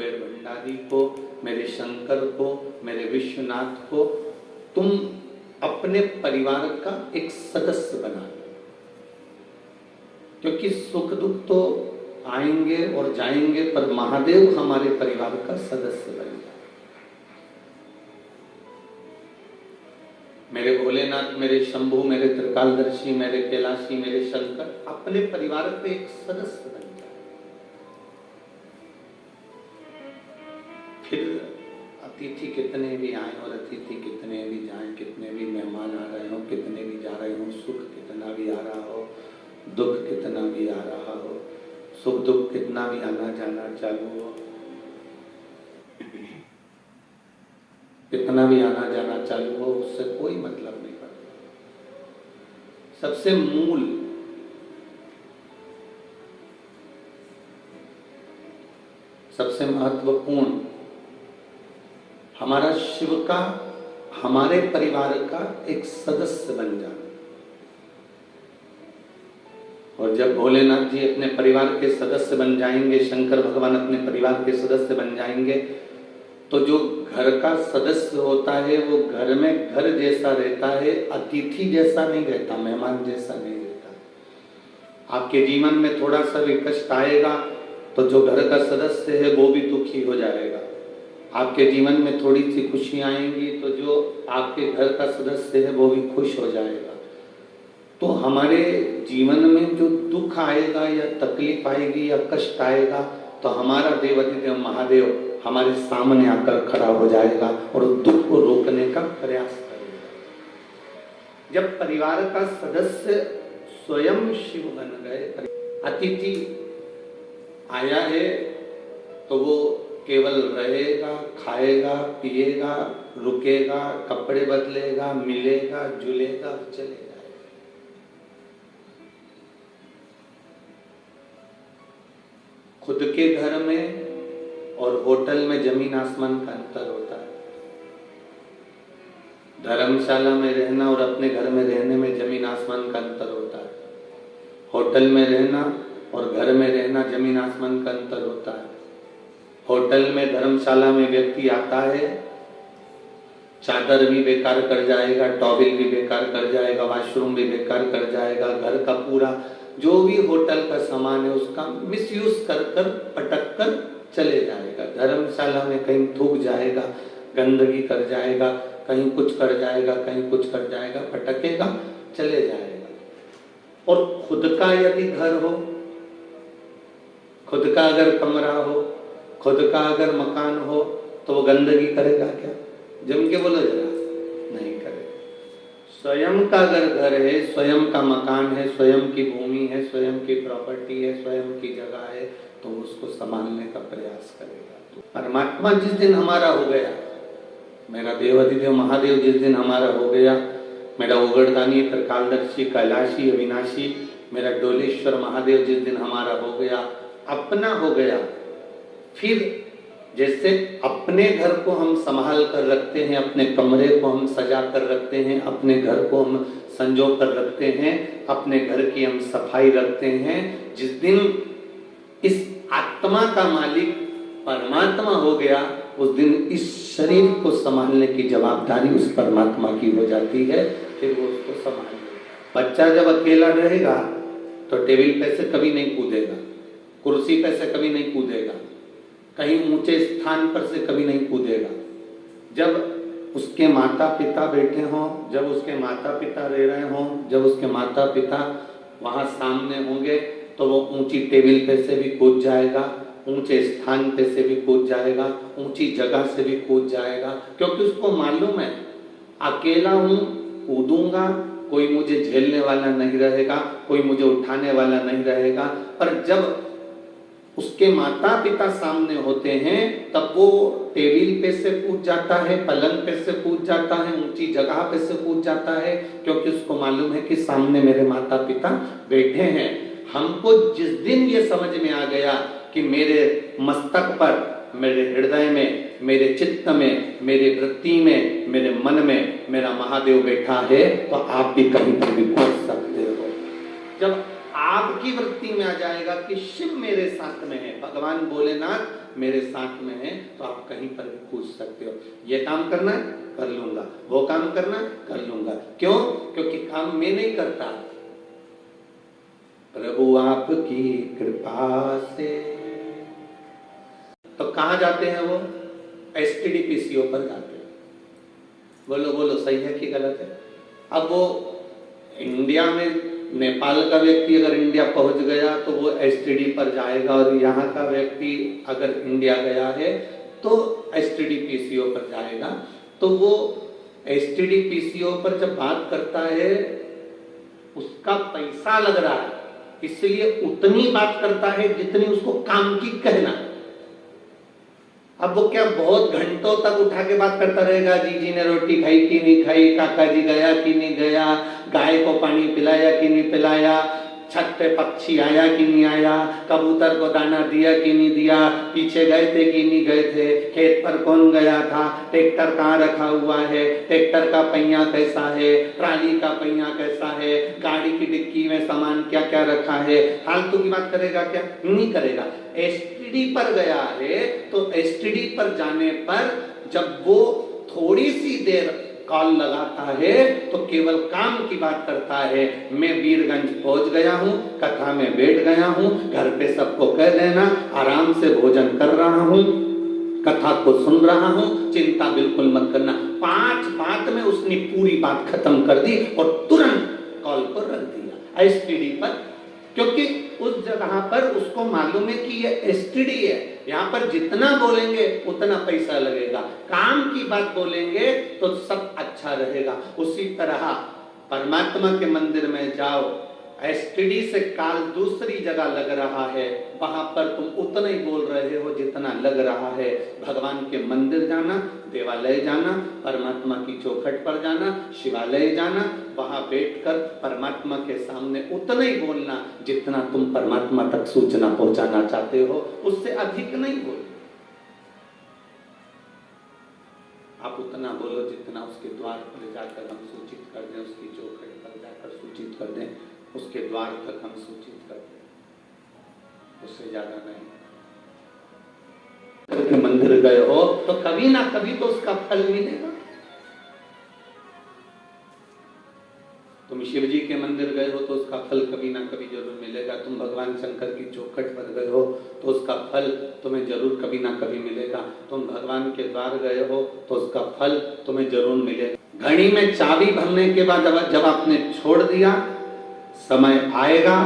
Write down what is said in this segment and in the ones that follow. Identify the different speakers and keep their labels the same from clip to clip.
Speaker 1: कुबेर भंडारी को, मेरे शंकर को, मेरे विश्वनाथ को तुम अपने परिवार का एक सदस्य बना लो, क्योंकि सुख दुख तो आएंगे और जाएंगे, पर महादेव हमारे परिवार का सदस्य बन जाए। मेरे भोलेनाथ, मेरे शंभु, मेरे त्रिकालदर्शी, मेरे कैलाशी, मेरे शंकर अपने परिवार के एक सदस्य बन जाए। फिर अतिथि कितने भी आए और अतिथि कितने भी जाएं, कितने भी मेहमान आ रहे हो, कितने भी जा रहे हो, सुख कितना भी आ रहा हो, दुख कितना भी आ रहा हो, सुख दुख कितना भी आना जाना चालू हो, कितना भी आना जाना चालू हो, उससे कोई मतलब नहीं पड़ता। सबसे मूल सबसे महत्वपूर्ण हमारा शिव का हमारे परिवार का एक सदस्य बन जाना। और जब भोलेनाथ जी अपने परिवार के सदस्य बन जाएंगे, शंकर भगवान अपने परिवार के सदस्य बन जाएंगे, तो जो घर का सदस्य होता है वो घर में घर जैसा रहता है, अतिथि जैसा नहीं रहता, मेहमान जैसा नहीं रहता। आपके जीवन में थोड़ा सा भी कष्ट आएगा तो जो घर का सदस्य है वो भी दुखी हो जाएगा। आपके जीवन में थोड़ी सी खुशी आएंगी तो जो आपके घर का सदस्य है वो भी खुश हो जाएगा। तो हमारे जीवन में जो दुख आएगा या तकलीफ आएगी या कष्ट आएगा तो हमारा देवाधिदेव महादेव हमारे सामने आकर खड़ा हो जाएगा और दुख को रोकने का प्रयास करेगा। जब परिवार का सदस्य स्वयं शिव बन गए, अतिथि आया है तो वो केवल रहेगा, खाएगा, पिएगा, रुकेगा, कपड़े बदलेगा, मिलेगा, जुलेगा और चले जाएगा। खुद के घर में और होटल में जमीन आसमान का अंतर होता है। धर्मशाला में रहना और अपने घर में रहने में जमीन आसमान का अंतर होता है। होटल में रहना और घर में रहना जमीन आसमान का अंतर होता है। होटल में, धर्मशाला में व्यक्ति आता है, चादर भी बेकार कर जाएगा, टॉवेल भी बेकार कर जाएगा, वॉशरूम भी बेकार कर जाएगा, घर का पूरा जो भी होटल का सामान है उसका मिसयूज कर कर पटक कर चले जाएगा। धर्मशाला में कहीं थूक जाएगा, गंदगी कर जाएगा, कहीं कुछ कर जाएगा, कहीं कुछ कर जाएगा, पटकेगा, चले जाएगा। और खुद का यदि घर हो, खुद का अगर कमरा हो, खुद का अगर मकान हो तो वो गंदगी करेगा क्या? जम के बोलो जरा, नहीं करेगा। स्वयं का अगर घर है, स्वयं का मकान है, स्वयं की भूमि है, स्वयं की प्रॉपर्टी है, स्वयं की जगह है, तो उसको संभालने का प्रयास करेगा। परमात्मा जिस दिन हमारा हो गया, मेरा देवाधिदेव महादेव जिस दिन हमारा हो गया, मेरा उगड़दानी, त्रिकालदर्शी, कैलाशी, अविनाशी, मेरा डोलेश्वर महादेव जिस दिन हमारा हो गया, अपना हो गया, फिर जैसे अपने घर को हम संभाल कर रखते हैं, अपने कमरे को हम सजा कर रखते हैं, अपने घर को हम संजो कर रखते हैं, अपने घर की हम सफाई रखते हैं, जिस दिन इस आत्मा का मालिक परमात्मा हो गया, उस दिन इस शरीर को संभालने की जवाबदारी उस परमात्मा की हो जाती है। फिर वो उसको संभालेगा। बच्चा जब अकेला रहेगा तो टेबल पे से कभी नहीं कूदेगा, कुर्सी पे से कभी नहीं कूदेगा, कहीं ऊंचे स्थान पर से कभी नहीं कूदेगा। जब उसके माता पिता बैठे हों, जब उसके माता पिता रह रहे हों, जब उसके माता पिता वहां सामने होंगे तो वो ऊंची टेबल पे से भी कूद जाएगा, ऊंचे स्थान पे से भी कूद जाएगा, ऊंची जगह से भी कूद जाएगा, क्योंकि उसको मालूम है अकेला हूं, कूदूंगा, कोई मुझे झेलने वाला नहीं रहेगा, कोई मुझे उठाने वाला नहीं रहेगा। पर जब उसके माता पिता सामने होते हैं तब वो टेबल पे से कूद जाता है, पलंग पे से कूद जाता है, ऊंची जगह पे से कूद जाता है, क्योंकि उसको मालूम है कि सामने मेरे माता पिता बैठे हैं। हमको जिस दिन ये समझ में आ गया कि मेरे मस्तक पर, मेरे हृदय में, मेरे चित्त में, मेरे वृत्ति में, मेरे मन में मेरा महादेव बैठा है, तो आप भी कहीं पर भी कूद सकते हो। जब आपकी वृत्ति में आ जाएगा कि शिव मेरे साथ में है, भगवान भोलेनाथ मेरे साथ में है, तो आप कहीं पर भी पूछ सकते हो। ये काम करना है, कर लूंगा, वो काम करना है, कर लूंगा। क्यों? क्योंकि काम मैं नहीं करता, प्रभु आपकी कृपा से। तो कहां जाते हैं वो? एसटीडी पीसीओ पर जाते हैं। बोलो बोलो, सही है कि गलत है? अब वो इंडिया में, नेपाल का व्यक्ति अगर इंडिया पहुंच गया तो वो एसटीडी पर जाएगा, और यहाँ का व्यक्ति अगर इंडिया गया है तो एसटीडी पीसीओ पर जाएगा। तो वो एसटीडी पीसीओ पर जब बात करता है उसका पैसा लग रहा है, इसलिए उतनी बात करता है जितनी उसको काम की कहना है। अब वो क्या बहुत घंटों तक उठा के बात करता रहेगा, जीजी ने रोटी खाई कि नहीं खाई, काका जी गया कि नहीं गया, गाय को पानी पिलाया कि नहीं पिलाया, छत पे पक्षी आया कि नहीं आया, कबूतर को दाना दिया कि नहीं दिया, पीछे गए थे कि नहीं गए थे, खेत पर कौन गया था, ट्रैक्टर कहाँ रखा हुआ है, ट्रैक्टर का पहिया कैसा है, ट्राली का पहिया कैसा है, गाड़ी की डिक्की में सामान क्या क्या रखा है। फालतू की बात करेगा क्या? नहीं करेगा। एसटीडी पर गया है तो एसटीडी पर जाने पर जब वो थोड़ी सी देर कॉल लगाता है तो केवल काम की बात करता है। मैं वीरगंज पहुंच गया हूं, कथा में बैठ गया हूं, घर पे सबको कह देना आराम से भोजन कर रहा हूं, कथा को सुन रहा हूं, चिंता बिल्कुल मत करना। 5 बात में उसने पूरी बात खत्म कर दी और तुरंत कॉल पर रख दिया एसटीडी पर, क्योंकि उस जगह पर उसको मालूम है कि ये एसटीडी है, यहाँ पर जितना बोलेंगे उतना पैसा लगेगा, काम की बात बोलेंगे तो सब अच्छा रहेगा। उसी तरह परमात्मा के मंदिर में जाओ, एसटीडी से काल दूसरी जगह लग रहा है, वहां पर तुम उतना ही बोल रहे हो जितना लग रहा है। भगवान के मंदिर जाना, देवालय जाना, परमात्मा की चौखट पर जाना, शिवालय जाना, वहां बैठकर परमात्मा के सामने उतना ही बोलना जितना तुम परमात्मा तक सूचना पहुंचाना चाहते हो, उससे अधिक नहीं बोलो। आप उतना बोलो जितना उसके द्वार पर जाकर हम सूचित कर दें, उसकी चौखट पर जाकर सूचित कर दें, उसके द्वार तक हम सूचित कर दें, उससे ज्यादा नहीं। मंदिर गए हो तो कभी ना कभी तो उसका फल मिलेगा। तुम शिव जी के मंदिर गए हो तो उसका फल कभी ना कभी जरूर मिलेगा। तुम भगवान शंकर की चौखट पर गए हो तो उसका फल तुम्हें जरूर कभी ना कभी मिलेगा। तुम भगवान के द्वार गए हो तो उसका फल तुम्हें जरूर मिलेगा। घड़ी में चाबी भरने के बाद जब आपने छोड़ दिया, समय आएगा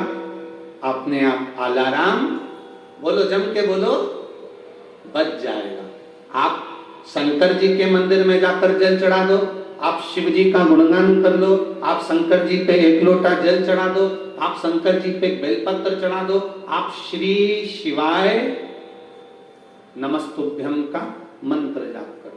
Speaker 1: अपने आप अलार्म, बोलो जम के बोलो, बच जाएगा। आप शंकर जी के मंदिर में जाकर जल चढ़ा दो, आप शिव जी का गुणगान कर लो, आप शंकर जी पे 1 लोटा जल चढ़ा दो, आप शंकर जी पे बेलपत्र चढ़ा दो, आप श्री शिवाय नमस्तुभ्यम का मंत्र जाप करो।